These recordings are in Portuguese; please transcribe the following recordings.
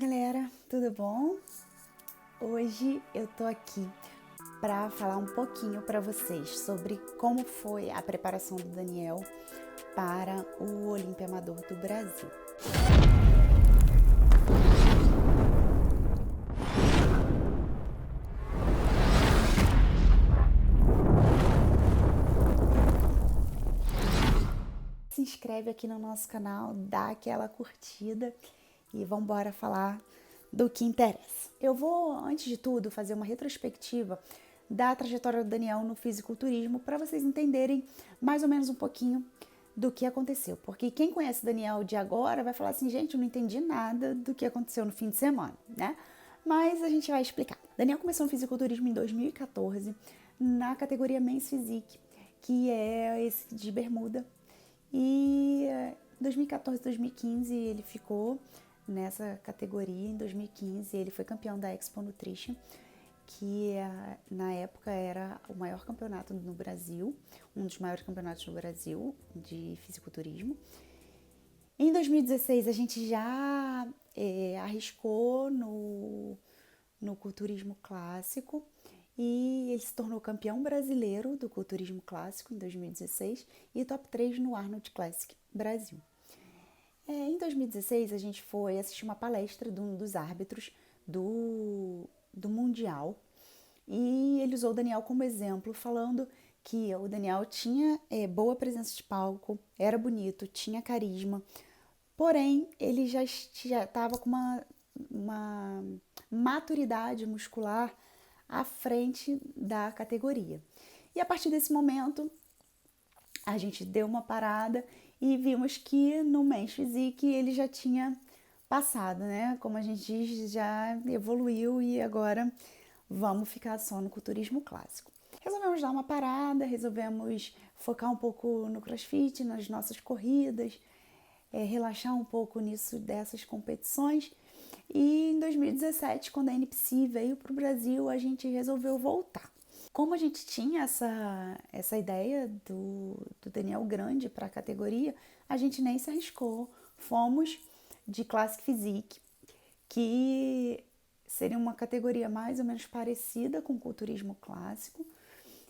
Galera, tudo bom? Hoje eu tô aqui para falar um pouquinho para vocês sobre como foi a preparação do Daniel para o Olímpia Amador do Brasil. Se inscreve aqui no nosso canal, dá aquela curtida e vamos embora falar do que interessa. Eu vou, antes de tudo, fazer uma retrospectiva da trajetória do Daniel no fisiculturismo para vocês entenderem mais ou menos um pouquinho do que aconteceu. Porque quem conhece o Daniel de agora vai falar assim, gente, eu não entendi nada do que aconteceu no fim de semana, né? Mas a gente vai explicar. Daniel começou no fisiculturismo em 2014 na categoria Men's Physique, que é esse de bermuda. E em 2014, 2015 ele ficou nessa categoria. Em 2015 ele foi campeão da Expo Nutrition, que na época era o maior campeonato no Brasil, um dos maiores campeonatos no Brasil de fisiculturismo. Em 2016 a gente já arriscou no culturismo clássico e ele se tornou campeão brasileiro do culturismo clássico em 2016 e top 3 no Arnold Classic Brasil. Em 2016 a gente foi assistir uma palestra de um dos árbitros do Mundial e ele usou o Daniel como exemplo, falando que o Daniel tinha boa presença de palco, era bonito, tinha carisma, porém ele já estava com uma maturidade muscular à frente da categoria. E a partir desse momento a gente deu uma parada e vimos que no Men's Physique ele já tinha passado, né? Como a gente diz, já evoluiu e agora vamos ficar só no culturismo clássico. Resolvemos dar uma parada, resolvemos focar um pouco no crossfit, nas nossas corridas, relaxar um pouco nisso dessas competições. E em 2017, quando a NPC veio para o Brasil, a gente resolveu voltar. Como a gente tinha essa ideia do Daniel grande para a categoria, a gente nem se arriscou. Fomos de Classic Physique, que seria uma categoria mais ou menos parecida com o culturismo clássico,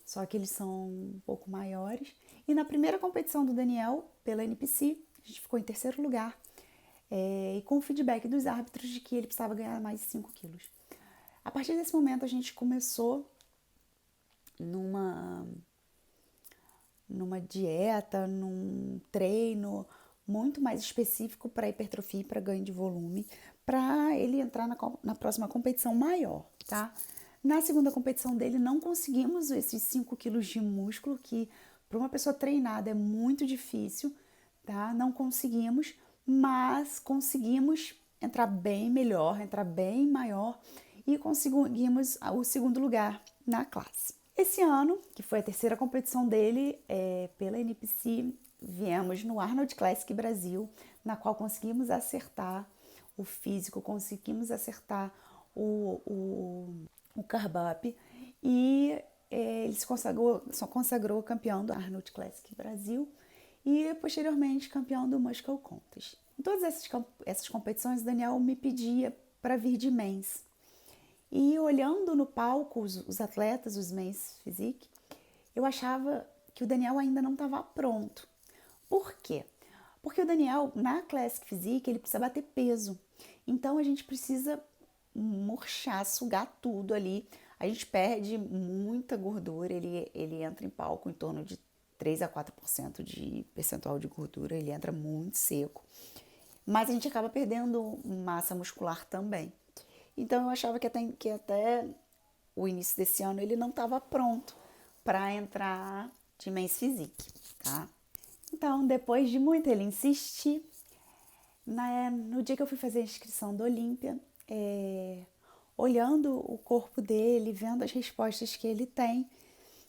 só que eles são um pouco maiores. E na primeira competição do Daniel, pela NPC, a gente ficou em terceiro lugar, e com o feedback dos árbitros de que ele precisava ganhar mais de 5 quilos. A partir desse momento, a gente começou numa dieta, num treino muito mais específico para hipertrofia e para ganho de volume, para ele entrar na próxima competição maior, tá? Na segunda competição dele, não conseguimos esses 5 quilos de músculo, que para uma pessoa treinada é muito difícil, tá? Não conseguimos, mas conseguimos entrar bem melhor, entrar bem maior e conseguimos o segundo lugar na classe. Esse ano, que foi a terceira competição dele pela NPC, viemos no Arnold Classic Brasil, na qual conseguimos acertar o físico, conseguimos acertar o carb-up e ele se consagrou campeão do Arnold Classic Brasil e posteriormente campeão do Muscle Contest. Em todas essas competições, o Daniel me pedia para vir de Men's. E olhando no palco os atletas, os Men's Physique, eu achava que o Daniel ainda não estava pronto. Por quê? Porque o Daniel, na Classic Physique, ele precisa bater peso. Então, a gente precisa murchar, sugar tudo ali. A gente perde muita gordura, ele entra em palco em torno de 3 a 4% de percentual de gordura, ele entra muito seco. Mas a gente acaba perdendo massa muscular também. Então eu achava que até o início desse ano ele não estava pronto para entrar de Men's Physique, tá? Então, depois de muito ele insistir, no dia que eu fui fazer a inscrição do Olímpia, olhando o corpo dele, vendo as respostas que ele tem,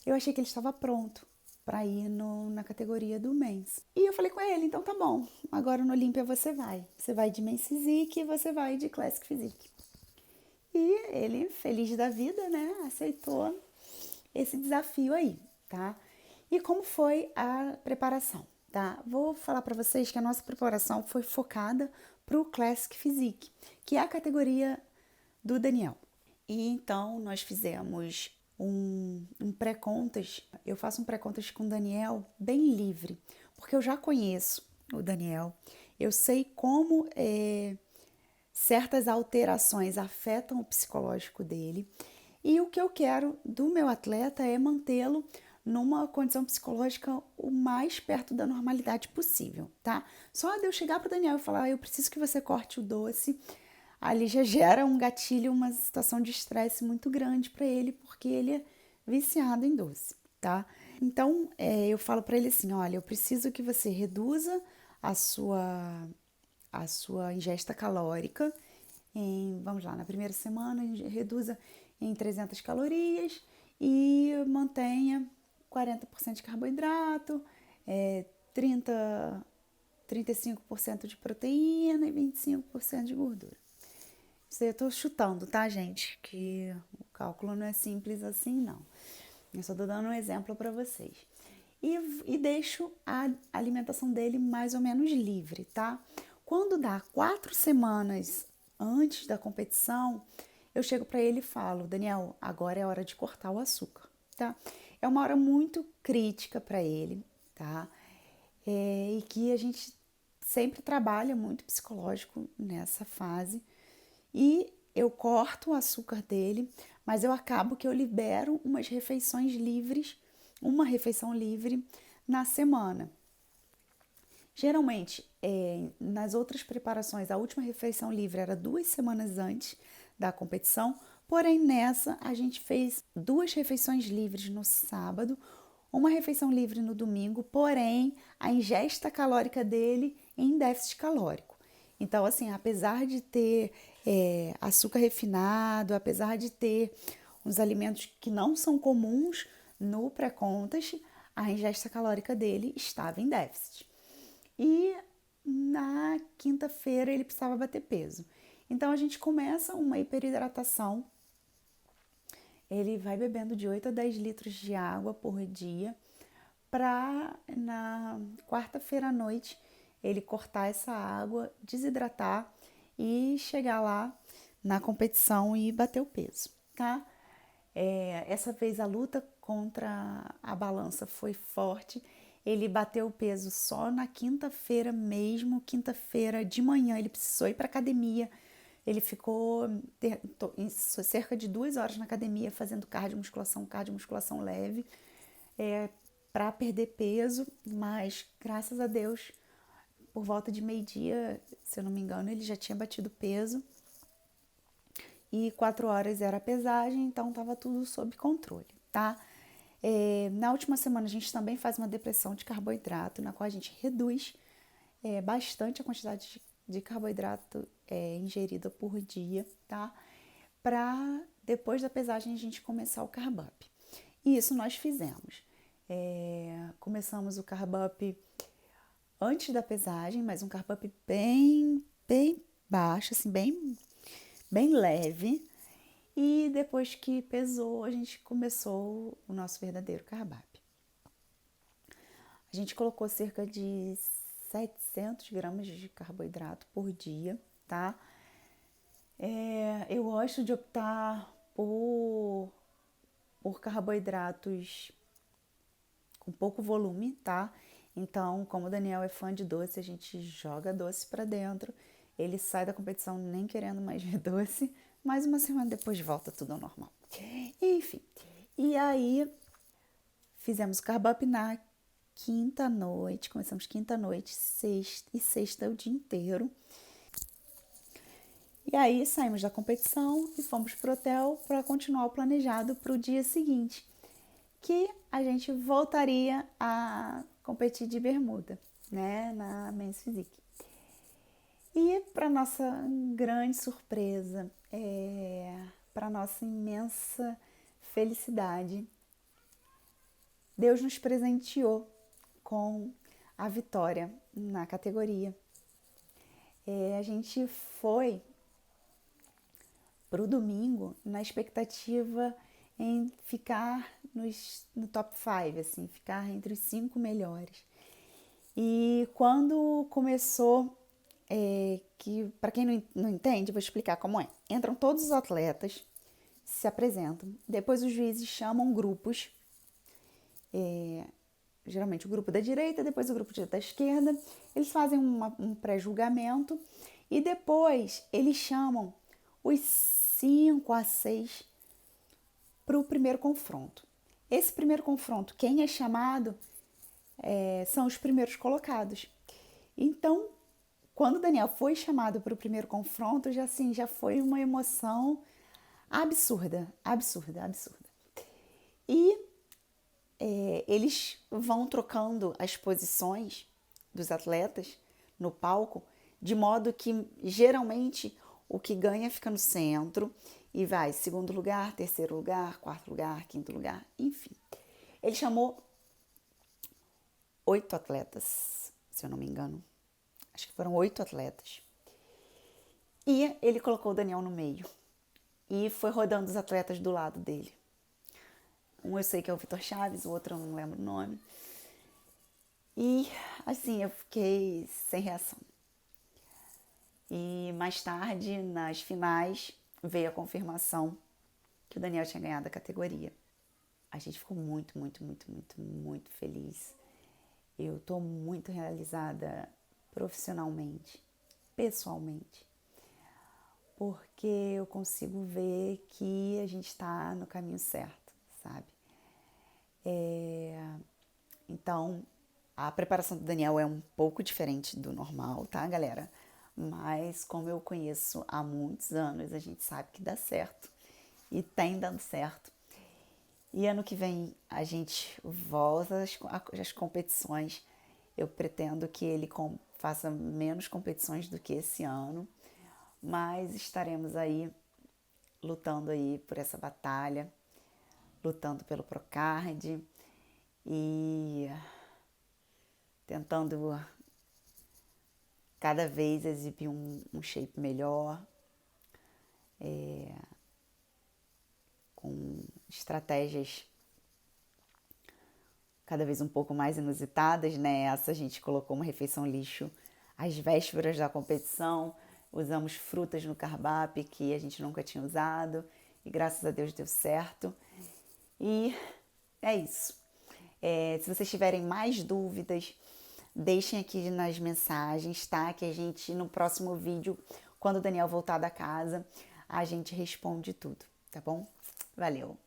eu achei que ele estava pronto para ir na categoria do Men's. E eu falei com ele, então tá bom, agora no Olímpia você vai de Men's Physique e você vai de Classic Physique. E ele, feliz da vida, né, aceitou esse desafio aí, tá? E como foi a preparação, tá? Vou falar para vocês que a nossa preparação foi focada para o Classic Physique, que é a categoria do Daniel. E então nós fizemos um pré-contas. Eu faço um pré-contas com o Daniel bem livre, porque eu já conheço o Daniel, eu sei como certas alterações afetam o psicológico dele, e o que eu quero do meu atleta é mantê-lo numa condição psicológica o mais perto da normalidade possível, tá? Só de eu chegar para o Daniel e falar, eu preciso que você corte o doce, ali já gera um gatilho, uma situação de estresse muito grande para ele, porque ele é viciado em doce, tá? Então, eu falo para ele assim, olha, eu preciso que você reduza a sua ingesta calórica vamos lá, na primeira semana, reduza em 300 calorias e mantenha 40% de carboidrato, 35% de proteína e 25% de gordura. Isso aí eu tô chutando, tá, gente? Que o cálculo não é simples assim, não. Eu só tô dando um exemplo para vocês. E deixo a alimentação dele mais ou menos livre, tá? Quando dá 4 semanas antes da competição, eu chego para ele e falo, Daniel, agora é hora de cortar o açúcar, tá? É uma hora muito crítica para ele, tá? E que a gente sempre trabalha muito psicológico nessa fase. E eu corto o açúcar dele, mas eu acabo que eu libero umas refeições livres, uma refeição livre na semana. Geralmente, nas outras preparações, a última refeição livre era 2 semanas antes da competição, porém nessa a gente fez 2 refeições livres no sábado, uma refeição livre no domingo, porém a ingesta calórica dele em déficit calórico. Então, assim, apesar de ter açúcar refinado, apesar de ter uns alimentos que não são comuns no pré-contas, a ingesta calórica dele estava em déficit. E na quinta-feira ele precisava bater peso. Então a gente começa uma hiperidratação. Ele vai bebendo de 8 a 10 litros de água por dia para na quarta-feira à noite ele cortar essa água, desidratar e chegar lá na competição e bater o peso, tá? Essa vez a luta contra a balança foi forte. Ele bateu o peso só na quinta-feira mesmo, quinta-feira de manhã ele precisou ir para academia. Ele ficou cerca de 2 horas na academia fazendo cardiomusculação leve, para perder peso, mas graças a Deus, por volta de meio-dia, se eu não me engano, ele já tinha batido peso. E 4 horas era a pesagem, então estava tudo sob controle, tá? Na última semana a gente também faz uma depressão de carboidrato, na qual a gente reduz bastante a quantidade de carboidrato ingerida por dia, tá? Para depois da pesagem a gente começar o carb up. E isso nós fizemos. Começamos o carb up antes da pesagem, mas um carb up bem baixo, assim, bem leve. E depois que pesou, a gente começou o nosso verdadeiro carb up. A gente colocou cerca de 700 gramas de carboidrato por dia, tá? Eu gosto de optar por carboidratos com pouco volume, tá? Então, como o Daniel é fã de doce, a gente joga doce para dentro. Ele sai da competição nem querendo mais ver doce, mas uma semana depois volta tudo ao normal. Enfim, e aí fizemos carb up na quinta noite, começamos quinta noite, sexta o dia inteiro. E aí saímos da competição e fomos pro hotel para continuar o planejado para o dia seguinte, que a gente voltaria a competir de bermuda, né, na Men's Physique. E para nossa grande surpresa, para nossa imensa felicidade, Deus nos presenteou com a vitória na categoria. A gente foi pro domingo na expectativa em ficar no top 5, assim, ficar entre os 5 melhores. E quando começou que, para quem não entende, vou explicar como é. Entram todos os atletas, se apresentam, depois os juízes chamam grupos, geralmente o grupo da direita, depois o grupo da esquerda, eles fazem um pré-julgamento e depois eles chamam os 5 a 6 para o primeiro confronto. Esse primeiro confronto, quem é chamado são os primeiros colocados. Então, quando o Daniel foi chamado para o primeiro confronto, já foi uma emoção absurda, absurda, absurda. E eles vão trocando as posições dos atletas no palco, de modo que geralmente o que ganha fica no centro e vai segundo lugar, terceiro lugar, quarto lugar, quinto lugar, enfim. Ele chamou 8 atletas, se eu não me engano. Acho que foram 8 atletas. E ele colocou o Daniel no meio e foi rodando os atletas do lado dele. Um eu sei que é o Vitor Chaves, o outro eu não lembro o nome. E assim, eu fiquei sem reação. E mais tarde, nas finais, veio a confirmação que o Daniel tinha ganhado a categoria. A gente ficou muito, muito, muito, muito, muito feliz. Eu tô muito realizada profissionalmente, pessoalmente, porque eu consigo ver que a gente está no caminho certo, sabe? Então, a preparação do Daniel é um pouco diferente do normal, tá, galera? Mas como eu conheço há muitos anos, a gente sabe que dá certo e tem dando certo. E ano que vem a gente volta às competições. Eu pretendo que ele faça menos competições do que esse ano, mas estaremos aí lutando aí por essa batalha, lutando pelo Procard e tentando cada vez exibir um shape melhor, com estratégias cada vez um pouco mais inusitadas, né? Essa a gente colocou uma refeição lixo às vésperas da competição, usamos frutas no cardápio que a gente nunca tinha usado e graças a Deus deu certo. E é isso. Se vocês tiverem mais dúvidas, deixem aqui nas mensagens, tá? Que a gente, no próximo vídeo, quando o Daniel voltar da casa, a gente responde tudo, tá bom? Valeu!